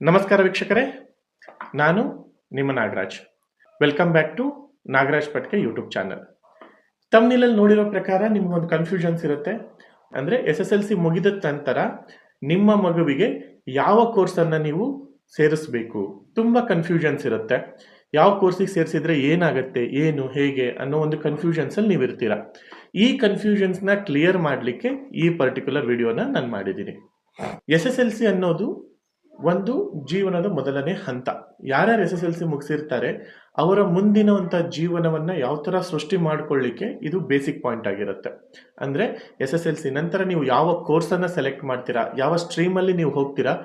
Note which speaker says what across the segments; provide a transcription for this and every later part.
Speaker 1: ನಮಸ್ಕಾರ ವೀಕ್ಷಕರೇ, ನಾನು ನಿಮ್ಮ Nagaraj. Welcome back to Nagaraj Patke YouTube channel. ತಮ್ನಿಲಲ್ಲಿ ನೋಡಿರೋ ಪ್ರಕಾರ ನಿಮ್ಗೊಂದು ಕನ್ಫ್ಯೂಷನ್ಸ್ ಇರುತ್ತೆ. ಅಂದರೆ SSLC ಮುಗಿದ ನಂತರ ನಿಮ್ಮ ಮಗುವಿಗೆ ಯಾವ ಕೋರ್ಸನ್ನು ನೀವು ಸೇರಿಸಬೇಕು, ತುಂಬ ಕನ್ಫ್ಯೂಷನ್ಸ್ ಇರುತ್ತೆ. ಯಾವ ಕೋರ್ಸಿಗೆ ಸೇರಿಸಿದ್ರೆ ಏನಾಗುತ್ತೆ, ಏನು, ಹೇಗೆ ಅನ್ನೋ ಒಂದು ಕನ್ಫ್ಯೂಷನ್ಸಲ್ಲಿ ನೀವು ಇರ್ತೀರ. ಈ ಕನ್ಫ್ಯೂಷನ್ಸ್ನ ಕ್ಲಿಯರ್ ಮಾಡಲಿಕ್ಕೆ ಈ ಪರ್ಟಿಕ್ಯುಲರ್ ವಿಡಿಯೋನ ನಾನು ಮಾಡಿದ್ದೀನಿ. SSLC ಅನ್ನೋದು ಒಂದು ಜೀವನದ ಮೊದಲನೇ ಹಂತ. ಯಾರ್ಯಾರು SSLC ಮುಗಿಸಿರ್ತಾರೆ ಅವರ ಮುಂದಿನ ಜೀವನವನ್ನು ಯಾವ ಥರ ಸೃಷ್ಟಿ ಮಾಡ್ಕೊಳ್ಳಿಕ್ಕೆ ಇದು ಬೇಸಿಕ್ ಪಾಯಿಂಟ್ ಆಗಿರುತ್ತೆ. ಅಂದರೆ SSLC ನಂತರ ನೀವು ಯಾವ ಕೋರ್ಸನ್ನು ಸೆಲೆಕ್ಟ್ ಮಾಡ್ತೀರಾ, ಯಾವ ಸ್ಟ್ರೀಮಲ್ಲಿ ನೀವು ಹೋಗ್ತೀರಾ,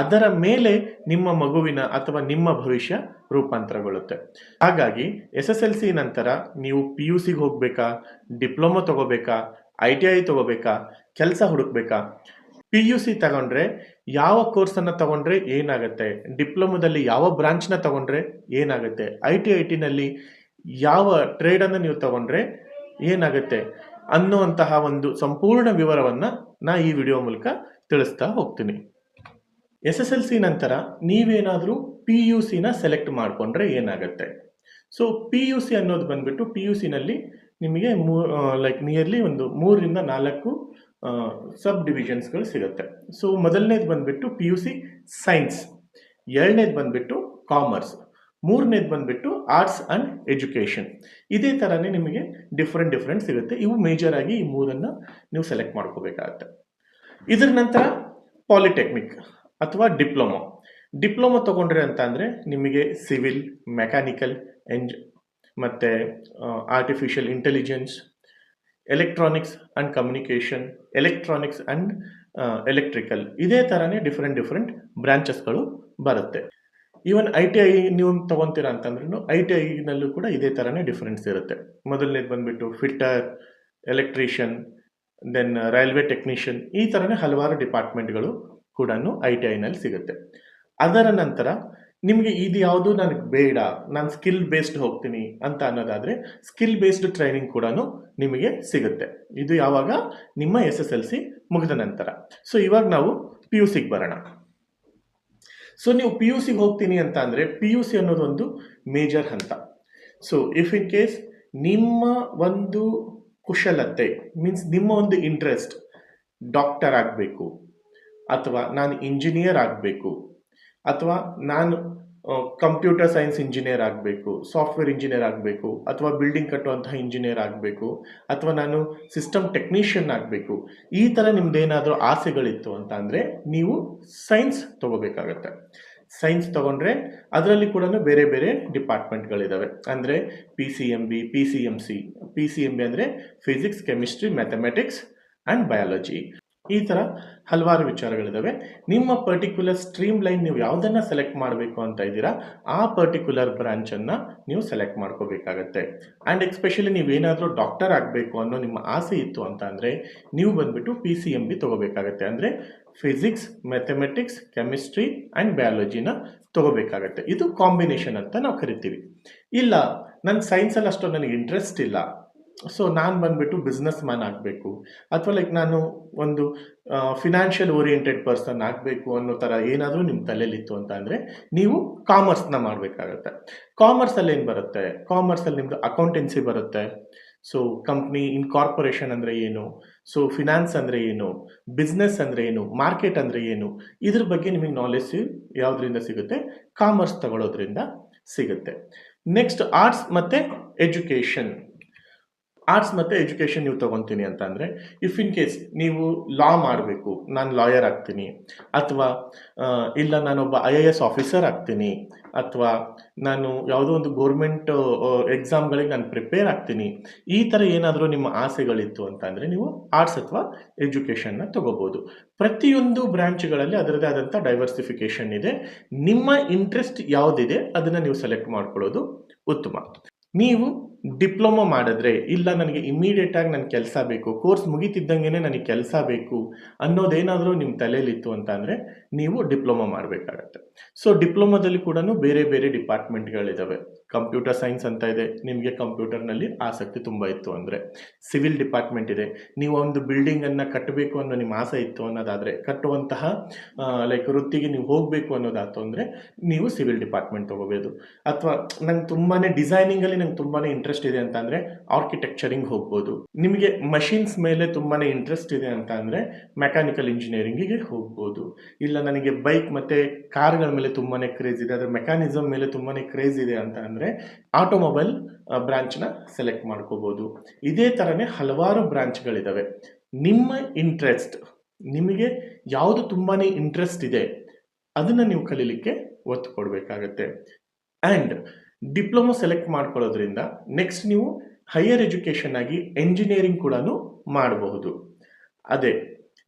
Speaker 1: ಅದರ ಮೇಲೆ ನಿಮ್ಮ ಮಗುವಿನ ಅಥವಾ ನಿಮ್ಮ ಭವಿಷ್ಯ ರೂಪಾಂತರಗೊಳ್ಳುತ್ತೆ. ಹಾಗಾಗಿ SSLC ನಂತರ ನೀವು PUCಗೆ ಹೋಗ್ಬೇಕಾ, ಡಿಪ್ಲೊಮಾ ತಗೋಬೇಕಾ, ITI ತಗೋಬೇಕಾ, ಕೆಲಸ ಹುಡುಕ್ಬೇಕಾ? PUC ತಗೊಂಡ್ರೆ ಯಾವ ಕೋರ್ಸನ್ನು ತಗೊಂಡ್ರೆ ಏನಾಗುತ್ತೆ, ಡಿಪ್ಲೊಮೊದಲ್ಲಿ ಯಾವ ಬ್ರಾಂಚ್ನ ತಗೊಂಡ್ರೆ ಏನಾಗುತ್ತೆ, ITನಲ್ಲಿ ಯಾವ ಟ್ರೇಡನ್ನು ನೀವು ತಗೊಂಡ್ರೆ ಏನಾಗುತ್ತೆ ಅನ್ನುವಂತಹ ಒಂದು ಸಂಪೂರ್ಣ ವಿವರವನ್ನು ನಾ ಈ ವಿಡಿಯೋ ಮೂಲಕ ತಿಳಿಸ್ತಾ ಹೋಗ್ತೀನಿ. SSLC ನಂತರ ನೀವೇನಾದರೂ PUCನ ಸೆಲೆಕ್ಟ್ ಮಾಡಿಕೊಂಡ್ರೆ ಏನಾಗುತ್ತೆ? ಸೊ PUC ಅನ್ನೋದು ಬಂದ್ಬಿಟ್ಟು PUCನಲ್ಲಿ ನಿಮಗೆ ನಿಯರ್ಲಿ ಒಂದು 3 ರಿಂದ 4 ಸಬ್ ಡಿವಿಷನ್ಸ್ಗಳು ಸಿಗುತ್ತೆ. ಸೊ ಮೊದಲನೇದು ಬಂದ್ಬಿಟ್ಟು PUC ಸೈನ್ಸ್, ಎರಡನೇದು ಬಂದ್ಬಿಟ್ಟು ಕಾಮರ್ಸ್, ಮೂರನೇದು ಬಂದ್ಬಿಟ್ಟು ಆರ್ಟ್ಸ್ ಆ್ಯಂಡ್ ಎಜುಕೇಷನ್. ಇದೇ ಥರನೇ ನಿಮಗೆ ಡಿಫ್ರೆಂಟ್ ಸಿಗುತ್ತೆ. ಇವು ಮೇಜರ್ ಆಗಿ ಈ ಮೂರನ್ನು ನೀವು ಸೆಲೆಕ್ಟ್ ಮಾಡ್ಕೋಬೇಕಾಗತ್ತೆ. ಇದರ ನಂತರ ಪಾಲಿಟೆಕ್ನಿಕ್ ಅಥವಾ ಡಿಪ್ಲೊಮೊ ತಗೊಂಡ್ರೆ ಅಂತ ಅಂದರೆ ನಿಮಗೆ ಸಿವಿಲ್, ಮೆಕ್ಯಾನಿಕಲ್, ಮತ್ತು artificial intelligence, electronics and communication, electronics and electrical, ಇದೇ ಥರನೇ ಡಿಫ್ರೆಂಟ್ ಬ್ರಾಂಚಸ್ಗಳು ಬರುತ್ತೆ. ಈವನ್ ITI ನೀವು ತೊಗೊತೀರಾ ಅಂತಂದ್ರೂ ITIನಲ್ಲೂ ಕೂಡ ಇದೇ ಥರನೇ ಡಿಫ್ರೆನ್ಸ್ ಇರುತ್ತೆ. ಮೊದಲನೇದು ಬಂದುಬಿಟ್ಟು fitter, electrician, then railway technician, ಈ ಥರನೇ ಹಲವಾರು ಡಿಪಾರ್ಟ್ಮೆಂಟ್ಗಳು ಕೂಡ ITIನಲ್ಲಿ ಸಿಗುತ್ತೆ. ಅದರ ನಂತರ ನಿಮಗೆ ಇದು ಯಾವುದು ನನಗೆ ಬೇಡ, ನಾನು ಸ್ಕಿಲ್ ಬೇಸ್ಡ್ ಹೋಗ್ತೀನಿ ಅಂತ ಅನ್ನೋದಾದರೆ ಸ್ಕಿಲ್ ಬೇಸ್ಡ್ ಟ್ರೈನಿಂಗ್ ಕೂಡ ನಿಮಗೆ ಸಿಗುತ್ತೆ. ಇದು ಯಾವಾಗ? ನಿಮ್ಮ SSLC ಮುಗಿದ ನಂತರ. ಸೊ ಇವಾಗ ನಾವು PUCಗೆ ಬರೋಣ. ಸೊ ನೀವು PUCಗೆ ಹೋಗ್ತೀನಿ ಅಂತ ಅಂದರೆ PUC ಅನ್ನೋದು ಒಂದು ಮೇಜರ್ ಹಂತ. ಸೊ ಇಫ್ ಇನ್ ಕೇಸ್ ನಿಮ್ಮ ಒಂದು ಕುಶಲತೆ ಮೀನ್ಸ್ ನಿಮ್ಮ ಒಂದು ಇಂಟ್ರೆಸ್ಟ್ ಡಾಕ್ಟರ್ ಆಗಬೇಕು, ಅಥವಾ ನಾನು ಇಂಜಿನಿಯರ್ ಆಗಬೇಕು, ಅಥವಾ ನಾನು ಕಂಪ್ಯೂಟರ್ ಸೈನ್ಸ್ ಇಂಜಿನಿಯರ್ ಆಗಬೇಕು, ಸಾಫ್ಟ್ವೇರ್ ಇಂಜಿನಿಯರ್ ಆಗಬೇಕು, ಅಥವಾ ಬಿಲ್ಡಿಂಗ್ ಕಟ್ಟುವಂತಹ ಇಂಜಿನಿಯರ್ ಆಗಬೇಕು, ಅಥವಾ ನಾನು ಸಿಸ್ಟಮ್ ಟೆಕ್ನಿಷಿಯನ್ ಆಗಬೇಕು, ಈ ಥರ ನಿಮ್ದೇನಾದರೂ ಆಸೆಗಳಿತ್ತು ಅಂತ ಅಂದರೆ ನೀವು ಸೈನ್ಸ್ ತಗೋಬೇಕಾಗತ್ತೆ. ಸೈನ್ಸ್ ತಗೊಂಡ್ರೆ ಅದರಲ್ಲಿ ಕೂಡ ಬೇರೆ ಡಿಪಾರ್ಟ್ಮೆಂಟ್ಗಳಿದ್ದಾವೆ. ಅಂದರೆ PCMB, PCMC. PCMB ಅಂದರೆ physics, chemistry, mathematics and biology. ಈ ಥರ ಹಲವಾರು ವಿಚಾರಗಳಿದ್ದಾವೆ. ನಿಮ್ಮ ಪರ್ಟಿಕ್ಯುಲರ್ ಸ್ಟ್ರೀಮ್ ಲೈನ್ ನೀವು ಯಾವುದನ್ನು ಸೆಲೆಕ್ಟ್ ಮಾಡಬೇಕು ಅಂತ ಇದ್ದೀರಾ ಆ ಪರ್ಟಿಕ್ಯುಲರ್ ಬ್ರಾಂಚನ್ನು ನೀವು ಸೆಲೆಕ್ಟ್ ಮಾಡ್ಕೋಬೇಕಾಗತ್ತೆ. ಆ್ಯಂಡ್ ಎಸ್ಪೆಷಲಿ ನೀವೇನಾದರೂ ಡಾಕ್ಟರ್ ಆಗಬೇಕು ಅನ್ನೋ ನಿಮ್ಮ ಆಸೆ ಇತ್ತು ಅಂತ ಅಂದರೆ ನೀವು ಬಂದುಬಿಟ್ಟು PCMB ತೊಗೋಬೇಕಾಗತ್ತೆ. ಅಂದರೆ ಫಿಸಿಕ್ಸ್, ಮ್ಯಾಥಮೆಟಿಕ್ಸ್, ಕೆಮಿಸ್ಟ್ರಿ ಆ್ಯಂಡ್ ಬಯಾಲಜಿನ ತೊಗೋಬೇಕಾಗತ್ತೆ. ಇದು ಕಾಂಬಿನೇಷನ್ ಅಂತ ನಾವು ಕರಿತೀವಿ. ಇಲ್ಲ, ನನ್ನ ಸೈನ್ಸಲ್ಲಿ ಅಷ್ಟು ನನಗೆ ಇಂಟ್ರೆಸ್ಟ್ ಇಲ್ಲ, ಸೊ ನಾನು ಬಂದುಬಿಟ್ಟು ಬಿಸ್ನೆಸ್ ಮ್ಯಾನ್ ಆಗಬೇಕು, ಅಥವಾ ನಾನು ಒಂದು ಫಿನಾನ್ಷಿಯಲ್ ಓರಿಯೆಂಟೆಡ್ ಪರ್ಸನ್ ಆಗಬೇಕು ಅನ್ನೋ ಥರ ಏನಾದರೂ ನಿಮ್ಮ ತಲೆಯಲ್ಲಿತ್ತು ಅಂತ ಅಂದರೆ ನೀವು ಕಾಮರ್ಸ್ನ ಮಾಡಬೇಕಾಗತ್ತೆ. ಕಾಮರ್ಸಲ್ಲಿ ಏನು ಬರುತ್ತೆ? ಕಾಮರ್ಸಲ್ಲಿ ನಿಮ್ಮದು ಅಕೌಂಟೆನ್ಸಿ ಬರುತ್ತೆ. ಸೊ ಕಂಪ್ನಿ ಇನ್ಕಾರ್ಪೊರೇಷನ್ ಅಂದರೆ ಏನು, ಸೊ ಫಿನಾನ್ಸ್ ಅಂದರೆ ಏನು, ಬಿಸ್ನೆಸ್ ಅಂದರೆ ಏನು, ಮಾರ್ಕೆಟ್ ಅಂದರೆ ಏನು, ಇದ್ರ ಬಗ್ಗೆ ನಿಮಗೆ ನಾಲೆಜ್ ಯಾವುದರಿಂದ ಸಿಗುತ್ತೆ? ಕಾಮರ್ಸ್ ತಗೊಳ್ಳೋದ್ರಿಂದ ಸಿಗುತ್ತೆ. ನೆಕ್ಸ್ಟ್ ಆರ್ಟ್ಸ್ ಮತ್ತು ಎಜುಕೇಷನ್. ಆರ್ಟ್ಸ್ ಮತ್ತು ಎಜುಕೇಷನ್ ನೀವು ತೊಗೊತೀನಿ ಅಂತ ಅಂದರೆ ಇಫ್ ಇನ್ ಕೇಸ್ ನೀವು ಲಾ ಮಾಡಬೇಕು, ನಾನು ಲಾಯರ್ ಆಗ್ತೀನಿ, ಅಥವಾ ಇಲ್ಲ ನಾನೊಬ್ಬ IAS ಆಫೀಸರ್ ಆಗ್ತೀನಿ, ಅಥವಾ ನಾನು ಯಾವುದೋ ಒಂದು ಗೋರ್ಮೆಂಟ್ ಎಕ್ಸಾಮ್ಗಳಿಗೆ ನಾನು ಪ್ರಿಪೇರ್ ಆಗ್ತೀನಿ, ಈ ಥರ ಏನಾದರೂ ನಿಮ್ಮ ಆಸೆಗಳಿತ್ತು ಅಂತ ಅಂದರೆ ನೀವು ಆರ್ಟ್ಸ್ ಅಥವಾ ಎಜುಕೇಷನ್ನ ತೊಗೋಬೋದು. ಪ್ರತಿಯೊಂದು ಬ್ರ್ಯಾಂಚ್ಗಳಲ್ಲಿ ಅದರದೇ ಆದಂಥ ಡೈವರ್ಸಿಫಿಕೇಷನ್ ಇದೆ. ನಿಮ್ಮ ಇಂಟ್ರೆಸ್ಟ್ ಯಾವುದಿದೆ ಅದನ್ನು ನೀವು ಸೆಲೆಕ್ಟ್ ಮಾಡ್ಕೊಳ್ಳೋದು ಉತ್ತಮ. ನೀವು ಡಿಪ್ಲೊಮೊ ಮಾಡಿದ್ರೆ ಇಲ್ಲ ನನಗೆ ಇಮಿಡಿಯೇಟಾಗಿ ನನ್ನ ಕೆಲಸ ಬೇಕು, ಕೋರ್ಸ್ ಮುಗಿತಿದ್ದಂಗೆ ನನಗೆ ಕೆಲಸ ಬೇಕು ಅನ್ನೋದೇನಾದರೂ ನಿಮ್ಮ ತಲೆಯಲ್ಲಿತ್ತು ಅಂತ ಅಂದರೆ ನೀವು ಡಿಪ್ಲೊಮೊ ಮಾಡಬೇಕಾಗತ್ತೆ. ಸೊ ಡಿಪ್ಲೊಮೊದಲ್ಲಿ ಕೂಡ ಬೇರೆ ಬೇರೆ ಡಿಪಾರ್ಟ್ಮೆಂಟ್ಗಳಿದ್ದಾವೆ. ಕಂಪ್ಯೂಟರ್ ಸೈನ್ಸ್ ಅಂತ ಇದೆ, ನಿಮಗೆ ಕಂಪ್ಯೂಟರ್ನಲ್ಲಿ ಆಸಕ್ತಿ ತುಂಬ ಇತ್ತು ಅಂದರೆ. ಸಿವಿಲ್ ಡಿಪಾರ್ಟ್ಮೆಂಟ್ ಇದೆ, ನೀವು ಒಂದು ಬಿಲ್ಡಿಂಗನ್ನು ಕಟ್ಟಬೇಕು ಅನ್ನೋ ನಿಮ್ಮ ಆಸೆ ಇತ್ತು ಅನ್ನೋದಾದರೆ, ಕಟ್ಟುವಂತಹ ಲೈಕ್ ವೃತ್ತಿಗೆ ನೀವು ಹೋಗಬೇಕು ಅನ್ನೋದಾಯ್ತು ಅಂದರೆ ನೀವು ಸಿವಿಲ್ ಡಿಪಾರ್ಟ್ಮೆಂಟ್ ತೊಗೋಬೋದು. ಅಥವಾ ನಂಗೆ ತುಂಬಾ ಡಿಸೈನಿಂಗಲ್ಲಿ ನಂಗೆ ತುಂಬಾ ಇಂಟ್ರೆಸ್ಟ್ ಇದೆ ಅಂತ ಅಂದರೆ ಆರ್ಕಿಟೆಕ್ಚರಿಂಗ್ ಹೋಗ್ಬೋದು. ನಿಮಗೆ ಮಷಿನ್ಸ್ ಮೇಲೆ ತುಂಬಾ ಇಂಟ್ರೆಸ್ಟ್ ಇದೆ ಅಂತ ಅಂದರೆ ಮೆಕ್ಯಾನಿಕಲ್ ಇಂಜಿನಿಯರಿಂಗಿಗೆ ಹೋಗ್ಬೋದು. ಇಲ್ಲ ನನಗೆ ಬೈಕ್ ಮತ್ತು ಕಾರ್ಗಳ ಮೇಲೆ ತುಂಬಾ ಕ್ರೇಜ್ ಇದೆ, ಅದರ ಮೆಕ್ಯಾನಿಸಮ್ ಮೇಲೆ ತುಂಬಾ ಕ್ರೇಜ್ ಇದೆ ಅಂತ ಅಂದರೆ ಆಟೋಮೊಬೈಲ್ ಬ್ರಾಂಚ್ನ ಸೆಲೆಕ್ಟ್ ಮಾಡ್ಕೋಬೋದು. ಇದೇ ಥರನೇ ಹಲವಾರು ಬ್ರಾಂಚ್ಗಳಿದ್ದಾವೆ. ನಿಮ್ಮ ಇಂಟ್ರೆಸ್ಟ್, ನಿಮಗೆ ಯಾವುದು ತುಂಬಾ ಇಂಟ್ರೆಸ್ಟ್ ಇದೆ ಅದನ್ನು ನೀವು ಕಲೀಲಿಕ್ಕೆ ಒತ್ತು ಕೊಡಬೇಕಾಗತ್ತೆ. ಆ್ಯಂಡ್ ಡಿಪ್ಲೊಮೊ ಸೆಲೆಕ್ಟ್ ಮಾಡ್ಕೊಳ್ಳೋದ್ರಿಂದ ನೆಕ್ಸ್ಟ್ ನೀವು ಹೈಯರ್ ಎಜುಕೇಷನ್ ಆಗಿ ಎಂಜಿನಿಯರಿಂಗ್ ಕೂಡ ಮಾಡಬಹುದು. ಅದೇ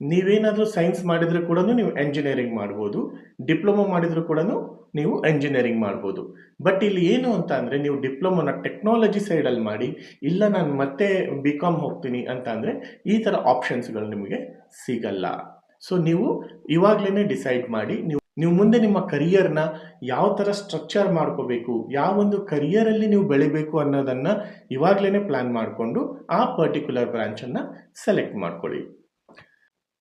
Speaker 1: ನೀವೇನಾದರೂ ಸೈನ್ಸ್ ಮಾಡಿದರೆ ಕೂಡ ನೀವು ಎಂಜಿನಿಯರಿಂಗ್ ಮಾಡ್ಬೋದು, ಡಿಪ್ಲೊಮೊ ಮಾಡಿದರೂ ಕೂಡ ನೀವು ಎಂಜಿನಿಯರಿಂಗ್ ಮಾಡ್ಬೋದು. ಬಟ್ ಇಲ್ಲಿ ಏನು ಅಂತ ಅಂದರೆ ನೀವು ಡಿಪ್ಲೊಮೊನ ಟೆಕ್ನಾಲಜಿ ಸೈಡಲ್ಲಿ ಮಾಡಿ, ಇಲ್ಲ ನಾನು ಮತ್ತೆ BCom ಹೋಗ್ತೀನಿ ಅಂತ ಅಂದರೆ ಈ ಥರ ಆಪ್ಷನ್ಸ್ಗಳು ನಿಮಗೆ ಸಿಗಲ್ಲ. ಸೊ ನೀವು ಇವಾಗಲೇ ಡಿಸೈಡ್ ಮಾಡಿ ನೀವು ಮುಂದೆ ನಿಮ್ಮ ಕರಿಯರ್ನ ಯಾವ ಥರ ಸ್ಟ್ರಕ್ಚರ್ ಮಾಡ್ಕೋಬೇಕು, ಯಾವೊಂದು ಕರಿಯರಲ್ಲಿ ನೀವು ಬೆಳಿಬೇಕು ಅನ್ನೋದನ್ನು ಇವಾಗಲೇ ಪ್ಲ್ಯಾನ್ ಮಾಡಿಕೊಂಡು ಆ ಪರ್ಟಿಕ್ಯುಲರ್ ಬ್ರಾಂಚನ್ನು ಸೆಲೆಕ್ಟ್ ಮಾಡ್ಕೊಳ್ಳಿ.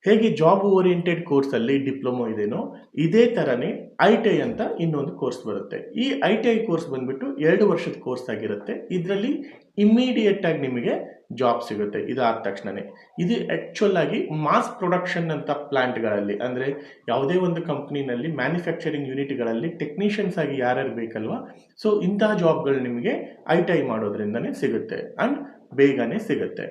Speaker 1: ಹೇಗೆ ಜಾಬ್ ಓರಿಯೆಂಟೆಡ್ ಕೋರ್ಸಲ್ಲಿ ಡಿಪ್ಲೊಮೊ ಇದೆನೋ ಇದೇ ಥರನೇ ITI ಅಂತ ಇನ್ನೊಂದು ಕೋರ್ಸ್ ಬರುತ್ತೆ. ಈ ITI ಕೋರ್ಸ್ ಬಂದ್ಬಿಟ್ಟು 2 ವರ್ಷದ ಕೋರ್ಸ್ ಆಗಿರುತ್ತೆ. ಇದರಲ್ಲಿ ಇಮ್ಮಿಡಿಯೇಟಾಗಿ ನಿಮಗೆ ಜಾಬ್ ಸಿಗುತ್ತೆ ಇದಾದ ತಕ್ಷಣವೇ. ಇದು ಆ್ಯಕ್ಚುಲ್ ಆಗಿ ಮಾಸ್ ಪ್ರೊಡಕ್ಷನ್ ಅಂತ ಪ್ಲಾಂಟ್ಗಳಲ್ಲಿ, ಅಂದರೆ ಯಾವುದೇ ಒಂದು ಕಂಪ್ನಿನಲ್ಲಿ ಮ್ಯಾನುಫ್ಯಾಕ್ಚರಿಂಗ್ ಯೂನಿಟ್ಗಳಲ್ಲಿ ಟೆಕ್ನಿಷಿಯನ್ಸ್ ಆಗಿ ಯಾರ್ಯಾರು ಬೇಕಲ್ವಾ, ಸೊ ಇಂತಹ ಜಾಬ್ಗಳು ನಿಮಗೆ ITI ಮಾಡೋದ್ರಿಂದನೇ ಸಿಗುತ್ತೆ ಆ್ಯಂಡ್ ಬೇಗನೆ ಸಿಗುತ್ತೆ.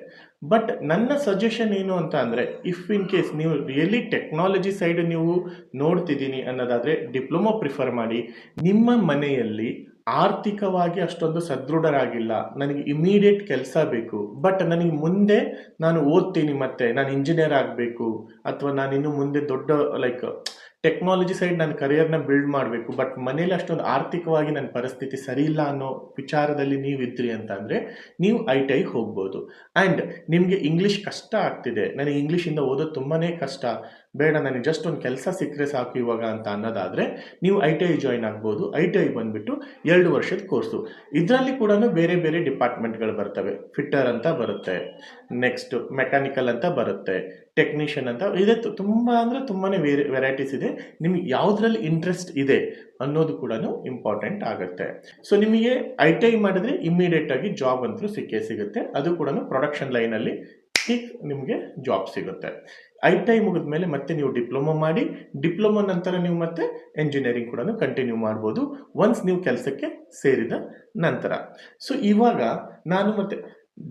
Speaker 1: ಬಟ್ ನನ್ನ ಸಜೆಷನ್ ಏನು ಅಂತ ಅಂದರೆ, ಇಫ್ ಇನ್ ಕೇಸ್ ನೀವು ರಿಯಲಿ ಟೆಕ್ನಾಲಜಿ ಸೈಡ್ ನೀವು ನೋಡ್ತಿದ್ದೀನಿ ಅನ್ನೋದಾದರೆ ಡಿಪ್ಲೊಮೊ ಪ್ರಿಫರ್ ಮಾಡಿ. ನಿಮ್ಮ ಮನೆಯಲ್ಲಿ ಆರ್ಥಿಕವಾಗಿ ಅಷ್ಟೊಂದು ಸದೃಢರಾಗಿಲ್ಲ, ನನಗೆ ಇಮಿಡಿಯೇಟ್ ಕೆಲಸ ಬೇಕು, ಬಟ್ ನನಗೆ ಮುಂದೆ ನಾನು ಓದ್ತೀನಿ, ಮತ್ತೆ ನಾನು ಇಂಜಿನಿಯರ್ ಆಗಬೇಕು, ಅಥವಾ ನಾನು ಇನ್ನು ಮುಂದೆ ದೊಡ್ಡ ಲೈಕ್ ಟೆಕ್ನಾಲಜಿ ಸೈಡ್ ನನ್ನ ಕರಿಯರ್ನ ಬಿಲ್ಡ್ ಮಾಡಬೇಕು, ಬಟ್ ಮನೇಲಿ ಅಷ್ಟೊಂದು ಆರ್ಥಿಕವಾಗಿ ನನ್ನ ಪರಿಸ್ಥಿತಿ ಸರಿ ಇಲ್ಲ ಅನ್ನೋ ವಿಚಾರದಲ್ಲಿ ನೀವಿದ್ರಿ ಅಂತ ಅಂದರೆ ನೀವು ITI ಹೋಗ್ಬೋದು. ಆ್ಯಂಡ್ ನಿಮಗೆ ಇಂಗ್ಲೀಷ್ ಕಷ್ಟ ಆಗ್ತಿದೆ, ನನಗೆ ಇಂಗ್ಲೀಷಿಂದ ಓದೋದು ತುಂಬಾ ಕಷ್ಟ, ಬೇಡ ನನಗೆ ಜಸ್ಟ್ ಒಂದು ಕೆಲಸ ಸಿಕ್ಕರೆ ಸಾಕು ಇವಾಗ ಅಂತ ಅನ್ನೋದಾದರೆ ನೀವು ITI ಜಾಯ್ನ್ ಆಗ್ಬೋದು. ITI ಬಂದುಬಿಟ್ಟು 2 ವರ್ಷದ ಕೋರ್ಸು. ಇದರಲ್ಲಿ ಕೂಡ ಬೇರೆ ಬೇರೆ ಡಿಪಾರ್ಟ್ಮೆಂಟ್ಗಳು ಬರ್ತವೆ. ಫಿಟ್ಟರ್ ಅಂತ ಬರುತ್ತೆ, ನೆಕ್ಸ್ಟ್ ಮೆಕ್ಯಾನಿಕಲ್ ಅಂತ ಬರುತ್ತೆ, ಟೆಕ್ನಿಷಿಯನ್ ಅಂತ ಇದೆ. ತುಂಬ ಅಂದರೆ ತುಂಬಾ ವೆರೈಟೀಸ್ ಇದೆ. ನಿಮಗೆ ಯಾವುದರಲ್ಲಿ ಇಂಟ್ರೆಸ್ಟ್ ಇದೆ ಅನ್ನೋದು ಕೂಡ ಇಂಪಾರ್ಟೆಂಟ್ ಆಗುತ್ತೆ. ಸೊ ನಿಮಗೆ ITI ಮಾಡಿದ್ರೆ ಇಮ್ಮಿಡಿಯೇಟಾಗಿ ಜಾಬ್ ಅಂತೂ ಸಿಕ್ಕೇ ಸಿಗುತ್ತೆ. ಅದು ಕೂಡ ಪ್ರೊಡಕ್ಷನ್ ಲೈನಲ್ಲಿ ನಿಮಗೆ ಜಾಬ್ ಸಿಗುತ್ತೆ. ITI ಮುಗಿದ ಮೇಲೆ ಮತ್ತೆ ನೀವು ಡಿಪ್ಲೊಮೊ ಮಾಡಿ, ಡಿಪ್ಲೊಮೊ ನಂತರ ನೀವು ಮತ್ತೆ ಎಂಜಿನಿಯರಿಂಗ್ ಕೂಡ ಕಂಟಿನ್ಯೂ ಮಾಡ್ಬೋದು ಒನ್ಸ್ ನೀವು ಕೆಲಸಕ್ಕೆ ಸೇರಿದ ನಂತರ. ಸೊ ಇವಾಗ ನಾನು ಮತ್ತೆ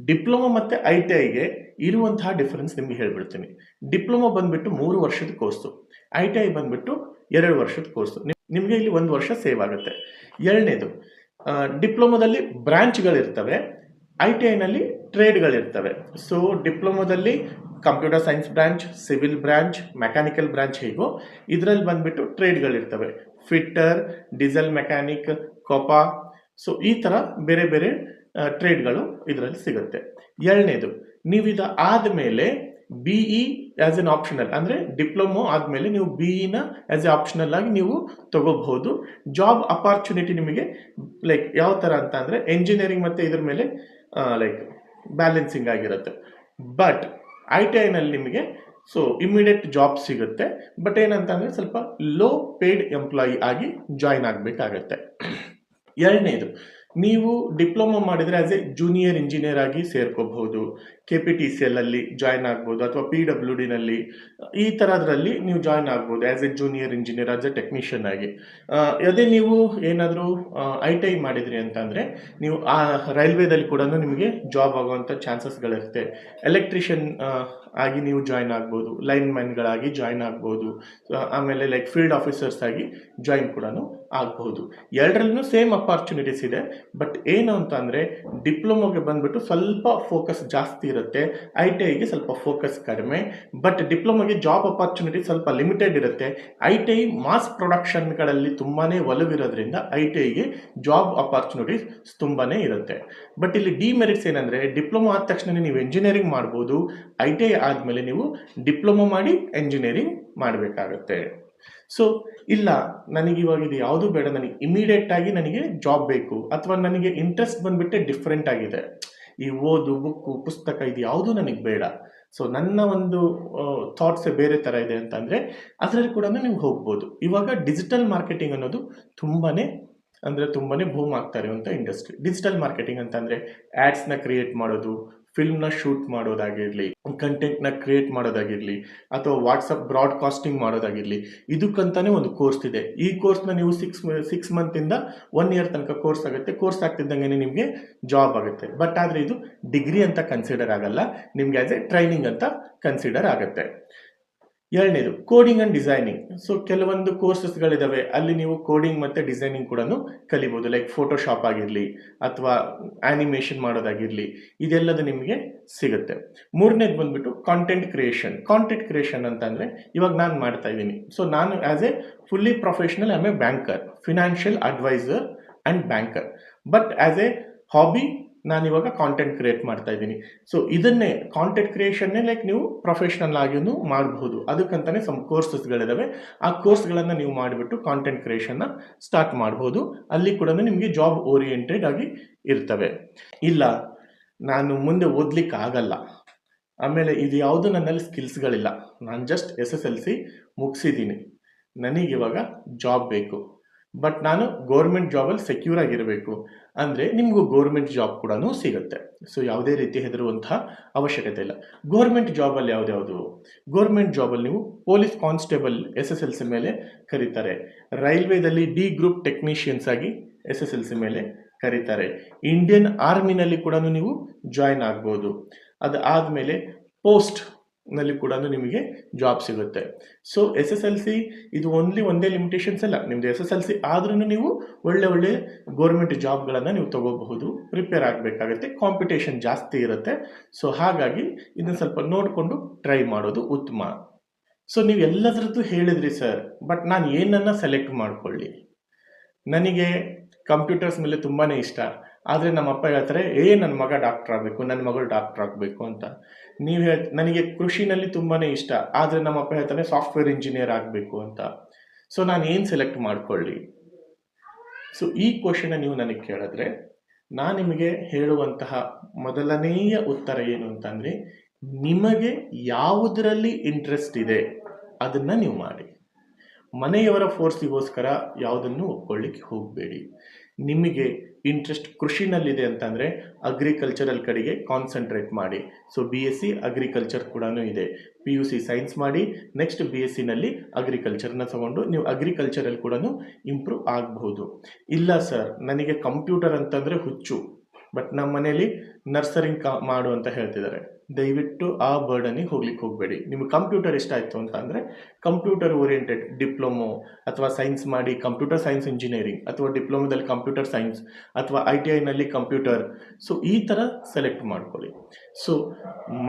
Speaker 1: ಡಿಪ್ಲೊಮೊ ಮತ್ತು ITIಗೆ ಇರುವಂತಹ ಡಿಫರೆನ್ಸ್ ನಿಮಗೆ ಹೇಳ್ಬಿಡ್ತೀನಿ. ಡಿಪ್ಲೊಮೊ ಬಂದುಬಿಟ್ಟು 3 ವರ್ಷದ ಕೋರ್ಸು, ITI ಬಂದುಬಿಟ್ಟು 2 ವರ್ಷದ ಕೋರ್ಸು. ನಿಮಗೆ ಇಲ್ಲಿ 1 ವರ್ಷ ಸೇವ್ ಆಗುತ್ತೆ. ಎರಡನೇದು, ಡಿಪ್ಲೊಮೊದಲ್ಲಿ ಬ್ರಾಂಚ್ಗಳಿರ್ತವೆ, ITIನಲ್ಲಿ ಟ್ರೇಡ್ಗಳಿರ್ತವೆ. ಸೊ ಡಿಪ್ಲೊಮೊದಲ್ಲಿ computer science branch, civil branch, mechanical branch ಹೇಗೋ ಇದರಲ್ಲಿ ಬಂದುಬಿಟ್ಟು ಟ್ರೇಡ್ಗಳಿರ್ತವೆ. Fitter, diesel mechanic, COPA, so ಈ ಥರ ಬೇರೆ ಬೇರೆ ಟ್ರೇಡ್ಗಳು ಇದರಲ್ಲಿ ಸಿಗುತ್ತೆ. ಎರಡನೇದು, ನೀವು ಇದು ಆದಮೇಲೆ BE ಆ್ಯಸ್ ಎನ್ ಆಪ್ಷನಲ್, ಅಂದರೆ ಡಿಪ್ಲೊಮೊ ಆದಮೇಲೆ ನೀವು BEನ ಆ್ಯಸ್ ಎ ಆಪ್ಷನಲ್ ಆಗಿ ನೀವು ತಗೋಬಹುದು. ಜಾಬ್ ಅಪಾರ್ಚುನಿಟಿ ನಿಮಗೆ ಲೈಕ್ ಯಾವ ಥರ ಅಂತ ಅಂದರೆ ಎಂಜಿನಿಯರಿಂಗ್ ಮತ್ತು ಇದ್ರ ಮೇಲೆ ಲೈಕ್ ಬ್ಯಾಲೆನ್ಸಿಂಗ್ ಆಗಿರುತ್ತೆ. ಬಟ್ ITIನಲ್ಲಿ ನಿಮಗೆ ಸೊ ಇಮ್ಮಿಡಿಯೇಟ್ ಜಾಬ್ ಸಿಗುತ್ತೆ. ಬಟ್ ಏನಂತ ಅಂದರೆ ಸ್ವಲ್ಪ ಲೋ ಪೇಯ್ಡ್ ಎಂಪ್ಲಾಯಿ ಆಗಿ ಜಾಯ್ನ್ ಆಗಬೇಕಾಗತ್ತೆ. ಎರಡನೇದು, ನೀವು ಡಿಪ್ಲೊಮೊ ಮಾಡಿದರೆ ಆ್ಯಸ್ ಎ ಜೂನಿಯರ್ ಇಂಜಿನಿಯರ್ ಆಗಿ ಸೇರ್ಕೋಬಹುದು, KPTCLಲ್ಲಿ ಜಾಯ್ನ್ ಆಗ್ಬೋದು, ಅಥವಾ PWDನಲ್ಲಿ ಈ ಥರದ್ರಲ್ಲಿ ನೀವು ಜಾಯ್ನ್ ಆಗ್ಬೋದು as A junior engineer, as A technician ಆಗಿ. ಅದೇ ನೀವು ಏನಾದರೂ ITI ಮಾಡಿದ್ರಿ ಅಂತಂದರೆ ನೀವು ಆ ರೈಲ್ವೇದಲ್ಲಿ ಕೂಡ ನಿಮಗೆ ಜಾಬ್ ಆಗುವಂಥ ಚಾನ್ಸಸ್ಗಳಿರುತ್ತೆ. ಎಲೆಕ್ಟ್ರಿಷಿಯನ್ ಆಗಿ ನೀವು ಜಾಯ್ನ್ ಆಗ್ಬೋದು, ಲೈನ್ ಮ್ಯಾನ್ಗಳಾಗಿ ಜಾಯ್ನ್ ಆಗ್ಬೋದು, ಆಮೇಲೆ ಲೈಕ್ ಫೀಲ್ಡ್ ಆಫೀಸರ್ಸ್ ಆಗಿ ಜಾಯ್ನ್ ಕೂಡ ಆಗಬಹುದು. ಎರಡರಲ್ಲೂ ಸೇಮ್ ಅಪಾರ್ಚುನಿಟೀಸ್ ಇದೆ. ಬಟ್ ಏನು ಅಂತ ಅಂದರೆ ಡಿಪ್ಲೊಮೊಗೆ ಬಂದುಬಿಟ್ಟು ಸ್ವಲ್ಪ ಫೋಕಸ್ ಜಾಸ್ತಿ ಇರುತ್ತೆ, ITIಗೆ ಸ್ವಲ್ಪ ಫೋಕಸ್ ಕಡಿಮೆ. ಬಟ್ ಡಿಪ್ಲೊಮಾಗೆ ಜಾಬ್ ಅಪಾರ್ಚುನಿಟಿ ಸ್ವಲ್ಪ ಲಿಮಿಟೆಡ್ ಇರುತ್ತೆ. ITI ಮಾಸ್ ಪ್ರೊಡಕ್ಷನ್ಗಳಲ್ಲಿ ತುಂಬಾ ಒಲವಿರೋದ್ರಿಂದ ITIಗೆ ಜಾಬ್ ಅಪಾರ್ಚುನಿಟೀಸ್ ತುಂಬಾ ಇರುತ್ತೆ. ಬಟ್ ಇಲ್ಲಿ ಡಿಮೆರಿಟ್ಸ್ ಏನಂದರೆ, ಡಿಪ್ಲೊಮಾ ಆದ ತಕ್ಷಣ ನೀವು ಎಂಜಿನಿಯರಿಂಗ್ ಮಾಡ್ಬೋದು, ITI ಆದಮೇಲೆ ನೀವು ಡಿಪ್ಲೊಮಾ ಮಾಡಿ ಎಂಜಿನಿಯರಿಂಗ್ ಮಾಡಬೇಕಾಗತ್ತೆ. ಸೊ ಇಲ್ಲ, ನನಗೆ ಇವಾಗ ಇದು ಯಾವುದು ಬೇಡ, ನನಗೆ ಇಮಿಡಿಯೇಟ್ ಆಗಿ ನನಗೆ ಜಾಬ್ ಬೇಕು, ಅಥವಾ ನನಗೆ ಇಂಟ್ರೆಸ್ಟ್ ಬಂದ್ಬಿಟ್ಟೆ ಡಿಫ್ರೆಂಟ್ ಆಗಿದೆ, ಈ ಓದು ಬುಕ್ಕು ಪುಸ್ತಕ ಇದು ಯಾವುದು ನನಗೆ ಬೇಡ, ಸೊ ನನ್ನ ಒಂದು ಥಾಟ್ಸೇ ಬೇರೆ ಥರ ಇದೆ ಅಂತಂದರೆ ಅದರಲ್ಲಿ ಕೂಡ ನೀವು ಹೋಗ್ಬೋದು. ಇವಾಗ ಡಿಜಿಟಲ್ ಮಾರ್ಕೆಟಿಂಗ್ ಅನ್ನೋದು ತುಂಬಾ ಬೂಮ್ ಆಗ್ತಾ ಇರುವಂಥ ಇಂಡಸ್ಟ್ರಿ. ಡಿಜಿಟಲ್ ಮಾರ್ಕೆಟಿಂಗ್ ಅಂತಂದರೆ ಆ್ಯಡ್ಸ್ನ ಕ್ರಿಯೇಟ್ ಮಾಡೋದು, ಫಿಲ್ಮ್ನ ಶೂಟ್ ಮಾಡೋದಾಗಿರಲಿ, ಕಂಟೆಂಟ್ನ ಕ್ರಿಯೇಟ್ ಮಾಡೋದಾಗಿರಲಿ, ಅಥವಾ ವಾಟ್ಸಪ್ ಬ್ರಾಡ್ಕಾಸ್ಟಿಂಗ್ ಮಾಡೋದಾಗಿರಲಿ, ಇದಕ್ಕಂತಾನೆ ಒಂದು ಕೋರ್ಸ್ ಇದೆ. ಈ ಕೋರ್ಸ್ನ ನೀವು ಸಿಕ್ಸ್ ಮಂತಿಂದ 1 ಇಯರ್ ತನಕ ಕೋರ್ಸ್ ಆಗುತ್ತೆ. ಕೋರ್ಸ್ ಆಗ್ತಿದ್ದಂಗೆ ನಿಮಗೆ ಜಾಬ್ ಆಗುತ್ತೆ. ಬಟ್ ಆದರೆ ಇದು ಡಿಗ್ರಿ ಅಂತ ಕನ್ಸಿಡರ್ ಆಗಲ್ಲ, ನಿಮಗೆ ಆಸ್ ಎ ಟ್ರೈನಿಂಗ್ ಅಂತ ಕನ್ಸಿಡರ್ ಆಗುತ್ತೆ. ಎರಡನೇದು ಕೋಡಿಂಗ್ ಆ್ಯಂಡ್ ಡಿಸೈನಿಂಗ್. ಸೊ ಕೆಲವೊಂದು ಕೋರ್ಸಸ್ಗಳಿದ್ದಾವೆ, ಅಲ್ಲಿ ನೀವು ಕೋಡಿಂಗ್ ಮತ್ತು ಡಿಸೈನಿಂಗ್ ಕೂಡ ಕಲಿಬೋದು. ಲೈಕ್ ಫೋಟೋಶಾಪ್ ಆಗಿರಲಿ ಅಥವಾ ಆ್ಯನಿಮೇಷನ್ ಮಾಡೋದಾಗಿರಲಿ, ಇದೆಲ್ಲದು ನಿಮಗೆ ಸಿಗುತ್ತೆ. ಮೂರನೇದು ಬಂದ್ಬಿಟ್ಟು ಕಾಂಟೆಂಟ್ ಕ್ರಿಯೇಷನ್ ಅಂತಂದರೆ ಇವಾಗ ನಾನು ಮಾಡ್ತಾ ಇದ್ದೀನಿ. ಸೊ ನಾನು as a fully professional I am a banker, financial adviser and banker. But as a hobby ನಾನಿವಾಗ ಕಾಂಟೆಂಟ್ ಕ್ರಿಯೇಟ್ ಮಾಡ್ತಾ ಇದ್ದೀನಿ. ಸೊ ಇದನ್ನೇ ಕಾಂಟೆಂಟ್ ಕ್ರಿಯೇಷನ್ನೇ ಲೈಕ್ ನೀವು ಪ್ರೊಫೆಷ್ನಲ್ ಆಗಿಯೂ ಮಾಡಬಹುದು. ಅದಕ್ಕಂತಾನೆ ಸಮ್ ಕೋರ್ಸಸ್ಗಳಿದ್ದಾವೆ. ಆ ಕೋರ್ಸ್ಗಳನ್ನು ನೀವು ಮಾಡಿಬಿಟ್ಟು ಕಾಂಟೆಂಟ್ ಕ್ರಿಯೇಷನ್ನ ಸ್ಟಾರ್ಟ್ ಮಾಡ್ಬೋದು. ಅಲ್ಲಿ ಕೂಡ ನಿಮಗೆ ಜಾಬ್ ಓರಿಯೆಂಟೆಡ್ ಆಗಿ ಇರ್ತವೆ. ಇಲ್ಲ, ನಾನು ಮುಂದೆ ಓದ್ಲಿಕ್ಕೆ ಆಗಲ್ಲ, ಆಮೇಲೆ ಇದು ಯಾವುದು ನನ್ನಲ್ಲಿ ಸ್ಕಿಲ್ಸ್ಗಳಿಲ್ಲ, ನಾನು ಜಸ್ಟ್ SSLC ಮುಗಿಸಿದ್ದೀನಿ, ನನಗಿವಾಗ ಜಾಬ್ ಬೇಕು, ಬಟ್ ನಾನು ಗೌರ್ಮೆಂಟ್ ಜಾಬಲ್ಲಿ ಸೆಕ್ಯೂರ್ ಆಗಿರಬೇಕು ಅಂದರೆ ನಿಮಗೂ ಗೌರ್ಮೆಂಟ್ ಜಾಬ್ ಕೂಡ ಸಿಗುತ್ತೆ. ಸೊ ಯಾವುದೇ ರೀತಿ ಹೆದರುವಂತಹ ಅವಶ್ಯಕತೆ ಇಲ್ಲ. ಗೌರ್ಮೆಂಟ್ ಜಾಬಲ್ಲಿ ಯಾವ್ದ್ಯಾವುದು? ಗೌರ್ಮೆಂಟ್ ಜಾಬಲ್ಲಿ ನೀವು ಪೊಲೀಸ್ ಕಾನ್ಸ್ಟೇಬಲ್ SSLC ಮೇಲೆ ಕರೀತಾರೆ. ರೈಲ್ವೇದಲ್ಲಿ D ಗ್ರೂಪ್ ಟೆಕ್ನಿಷಿಯನ್ಸ್ ಆಗಿ SSLC ಮೇಲೆ ಕರೀತಾರೆ. ಇಂಡಿಯನ್ ಆರ್ಮಿನಲ್ಲಿ ಕೂಡ ನೀವು ಜಾಯ್ನ್ ಆಗ್ಬೋದು. ಅದು ಆದಮೇಲೆ ಪೋಸ್ಟ್ನಲ್ಲಿ ಕೂಡ ನಿಮಗೆ ಜಾಬ್ ಸಿಗುತ್ತೆ. ಸೊ SSLC ಇದು ಒಂದೇ ಲಿಮಿಟೇಷನ್ಸ್ ಅಲ್ಲ, ನಿಮ್ಮದು SSLC ಆದ್ರೂ ನೀವು ಒಳ್ಳೆ ಗೌರ್ಮೆಂಟ್ ಜಾಬ್ಗಳನ್ನು ನೀವು ತಗೋಬಹುದು. ಪ್ರಿಪೇರ್ ಆಗಬೇಕಾಗುತ್ತೆ, ಕಾಂಪಿಟೇಷನ್ ಜಾಸ್ತಿ ಇರುತ್ತೆ. ಸೊ ಹಾಗಾಗಿ ಇದನ್ನು ಸ್ವಲ್ಪ ನೋಡಿಕೊಂಡು ಟ್ರೈ ಮಾಡೋದು ಉತ್ತಮ. ಸೊ ನೀವು ಎಲ್ಲದರದ್ದು ಹೇಳಿದ್ರಿ ಸರ್, ಬಟ್ ನಾನು ಏನನ್ನ ಸೆಲೆಕ್ಟ್ ಮಾಡ್ಕೊಳ್ಳಿ? ನನಗೆ ಕಂಪ್ಯೂಟರ್ಸ್ ಮೇಲೆ ತುಂಬಾ ಇಷ್ಟ, ಆದರೆ ನಮ್ಮ ಅಪ್ಪ ಹೇಳ್ತಾರೆ ನನ್ನ ಮಗ ಡಾಕ್ಟರ್ ಆಗಬೇಕು, ನನ್ನ ಮಗಳು ಡಾಕ್ಟರ್ ಆಗಬೇಕು ಅಂತ. ನನಗೆ ಕೃಷಿನಲ್ಲಿ ತುಂಬಾ ಇಷ್ಟ, ಆದರೆ ನಮ್ಮ ಅಪ್ಪ ಹೇಳ್ತಾನೆ ಸಾಫ್ಟ್ವೇರ್ ಇಂಜಿನಿಯರ್ ಆಗಬೇಕು ಅಂತ. ಸೊ ನಾನು ಏನು ಸೆಲೆಕ್ಟ್ ಮಾಡ್ಕೊಳ್ಳಿ? ಸೊ ಈ ಕ್ವಶನ್ನ ನೀವು ನನಗೆ ಕೇಳಿದ್ರೆ ನಾನು ನಿಮಗೆ ಹೇಳುವಂತಹ ಮೊದಲನೆಯ ಉತ್ತರ ಏನು ಅಂತಂದರೆ, ನಿಮಗೆ ಯಾವುದರಲ್ಲಿ ಇಂಟ್ರೆಸ್ಟ್ ಇದೆ ಅದನ್ನು ನೀವು ಮಾಡಿ. ಮನೆಯವರ ಫೋರ್ಸಿಗೋಸ್ಕರ ಯಾವುದನ್ನು ಒಪ್ಕೊಳ್ಳಿಕ್ಕೆ ಹೋಗಬೇಡಿ. ನಿಮಗೆ ಇಂಟ್ರೆಸ್ಟ್ ಕೃಷಿನಲ್ಲಿದೆ ಅಂತಂದರೆ ಅಗ್ರಿಕಲ್ಚರಲ್ ಕಡೆಗೆ ಕಾನ್ಸಂಟ್ರೇಟ್ ಮಾಡಿ. ಸೊ BSc ಅಗ್ರಿಕಲ್ಚರ್ ಕೂಡ ಇದೆ. PUC ಸೈನ್ಸ್ ಮಾಡಿ, ನೆಕ್ಸ್ಟ್ BScನಲ್ಲಿ ಅಗ್ರಿಕಲ್ಚರ್ನ ತಗೊಂಡು ನೀವು ಅಗ್ರಿಕಲ್ಚರಲ್ಲಿ ಕೂಡ ಇಂಪ್ರೂವ್ ಆಗಬಹುದು. ಇಲ್ಲ ಸರ್, ನನಗೆ ಕಂಪ್ಯೂಟರ್ ಅಂತಂದರೆ ಹುಚ್ಚು, ಬಟ್ ನಮ್ಮ ಮನೇಲಿ ನರ್ಸರಿಂಗ್ ಮಾಡು ಅಂತ ಹೇಳ್ತಿದ್ದಾರೆ, ದಯವಿಟ್ಟು ಆ ಬರ್ಡನಿಗೆ ಹೋಗ್ಲಿಕ್ಕೆ ಹೋಗಬೇಡಿ. ನಿಮಗೆ ಕಂಪ್ಯೂಟರ್ ಇಷ್ಟ ಆಯಿತು ಅಂತ ಅಂದರೆ ಕಂಪ್ಯೂಟರ್ ಓರಿಯೆಂಟೆಡ್ ಡಿಪ್ಲೊಮೊ ಅಥವಾ ಸೈನ್ಸ್ ಮಾಡಿ ಕಂಪ್ಯೂಟರ್ ಸೈನ್ಸ್ ಇಂಜಿನಿಯರಿಂಗ್, ಅಥವಾ ಡಿಪ್ಲೊಮೊದಲ್ಲಿ ಕಂಪ್ಯೂಟರ್ ಸೈನ್ಸ್, ಅಥವಾ ITIನಲ್ಲಿ ಕಂಪ್ಯೂಟರ್. ಸೊ ಈ ಥರ ಸೆಲೆಕ್ಟ್ ಮಾಡ್ಕೊಳ್ಳಿ. ಸೊ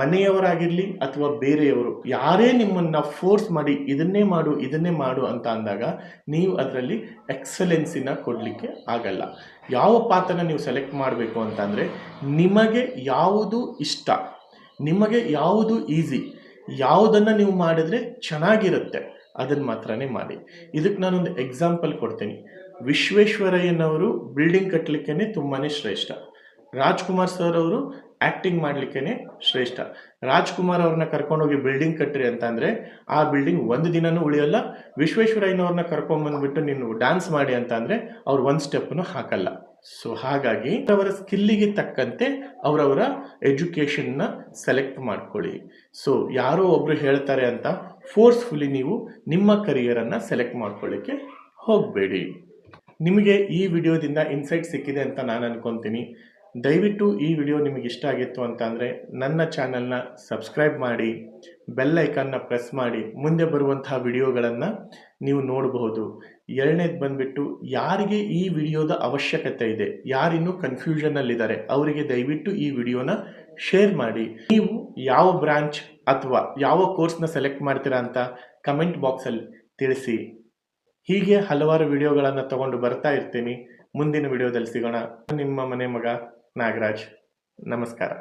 Speaker 1: ಮನೆಯವರಾಗಿರಲಿ ಅಥವಾ ಬೇರೆಯವರು ಯಾರೇ ನಿಮ್ಮನ್ನು ಫೋರ್ಸ್ ಮಾಡಿ ಇದನ್ನೇ ಮಾಡು ಅಂತ ಅಂದಾಗ ನೀವು ಅದರಲ್ಲಿ ಎಕ್ಸಲೆನ್ಸಿನ ಕೊಡಲಿಕ್ಕೆ ಆಗಲ್ಲ. ಯಾವ ಪಾತ್ರನ ನೀವು ಸೆಲೆಕ್ಟ್ ಮಾಡಬೇಕು ಅಂತಂದರೆ, ನಿಮಗೆ ಯಾವುದು ಇಷ್ಟ, ನಿಮಗೆ ಯಾವುದು ಈಸಿ, ಯಾವುದನ್ನು ನೀವು ಮಾಡಿದ್ರೆ ಚೆನ್ನಾಗಿರುತ್ತೆ ಅದನ್ನು ಮಾತ್ರನೇ ಮಾಡಿ. ಇದಕ್ಕೆ ನಾನೊಂದು ಎಕ್ಸಾಂಪಲ್ ಕೊಡ್ತೀನಿ. ವಿಶ್ವೇಶ್ವರಯ್ಯನವರು ಬಿಲ್ಡಿಂಗ್ ಕಟ್ಟಲಿಕ್ಕೇ ತುಂಬಾ ಶ್ರೇಷ್ಠ. ರಾಜ್ಕುಮಾರ್ ಸರ್ ಅವರು ಆ್ಯಕ್ಟಿಂಗ್ ಮಾಡಲಿಕ್ಕೇ ಶ್ರೇಷ್ಠ. ರಾಜ್ಕುಮಾರ್ ಅವ್ರನ್ನ ಕರ್ಕೊಂಡೋಗಿ ಬಿಲ್ಡಿಂಗ್ ಕಟ್ಟ್ರಿ ಅಂತಂದರೆ ಆ ಬಿಲ್ಡಿಂಗ್ ಒಂದು ದಿನನೂ ಉಳಿಯೋಲ್ಲ. ವಿಶ್ವೇಶ್ವರಯ್ಯನವ್ರನ್ನ ಕರ್ಕೊಂಬಂದ್ಬಿಟ್ಟು ನೀನು ಡ್ಯಾನ್ಸ್ ಮಾಡಿ ಅಂತ ಅಂದರೆ ಅವ್ರು ಒಂದು ಸ್ಟೆಪ್ಪನ್ನು ಹಾಕಲ್ಲ. ಸೊ ಹಾಗಾಗಿ ಅವರ ಸ್ಕಿಲ್ಲಿಗೆ ತಕ್ಕಂತೆ ಅವರವರ ಎಜುಕೇಷನ್ನ ಸೆಲೆಕ್ಟ್ ಮಾಡ್ಕೊಳ್ಳಿ. ಸೊ ಯಾರೋ ಒಬ್ಬರು ಹೇಳ್ತಾರೆ ಅಂತ ಫೋರ್ಸ್ಫುಲಿ ನೀವು ನಿಮ್ಮ ಕರಿಯರನ್ನು ಸೆಲೆಕ್ಟ್ ಮಾಡ್ಕೊಳ್ಳಿಕ್ಕೆ ಹೋಗಬೇಡಿ. ನಿಮಗೆ ಈ ವಿಡಿಯೋದಿಂದ ಇನ್ಸೈಟ್ ಸಿಕ್ಕಿದೆ ಅಂತ ನಾನು ಅನ್ಕೊತೀನಿ. ದಯವಿಟ್ಟು ಈ ವಿಡಿಯೋ ನಿಮಗೆ ಇಷ್ಟ ಆಗಿತ್ತು ಅಂತ ಅಂದರೆ ನನ್ನ ಚಾನಲ್ನ ಸಬ್ಸ್ಕ್ರೈಬ್ ಮಾಡಿ, ಬೆಲ್ ಐಕಾನ್ನ ಪ್ರೆಸ್ ಮಾಡಿ ಮುಂದೆ ಬರುವಂತಹ ವಿಡಿಯೋಗಳನ್ನು ನೀವು ನೋಡಬಹುದು. ಎರಡನೇದು ಬಂದ್ಬಿಟ್ಟು ಯಾರಿಗೆ ಈ ವಿಡಿಯೋದ ಅವಶ್ಯಕತೆ ಇದೆ, ಯಾರಿನ್ನೂ ಕನ್ಫ್ಯೂಷನಲ್ಲಿದ್ದಾರೆ ಅವರಿಗೆ ದಯವಿಟ್ಟು ಈ ವಿಡಿಯೋನ ಶೇರ್ ಮಾಡಿ. ನೀವು ಯಾವ ಬ್ರಾಂಚ್ ಅಥವಾ ಯಾವ ಕೋರ್ಸ್ನ ಸೆಲೆಕ್ಟ್ ಮಾಡ್ತೀರಾ ಅಂತ ಕಮೆಂಟ್ ಬಾಕ್ಸಲ್ಲಿ ತಿಳಿಸಿ. ಹೀಗೆ ಹಲವಾರು ವಿಡಿಯೋಗಳನ್ನು ತಗೊಂಡು ಬರ್ತಾ ಇರ್ತೀನಿ. ಮುಂದಿನ ವಿಡಿಯೋದಲ್ಲಿ ಸಿಗೋಣ. ನಿಮ್ಮ ಮನೆ ಮಗ ನಾಗರಾಜ್. ನಮಸ್ಕಾರ.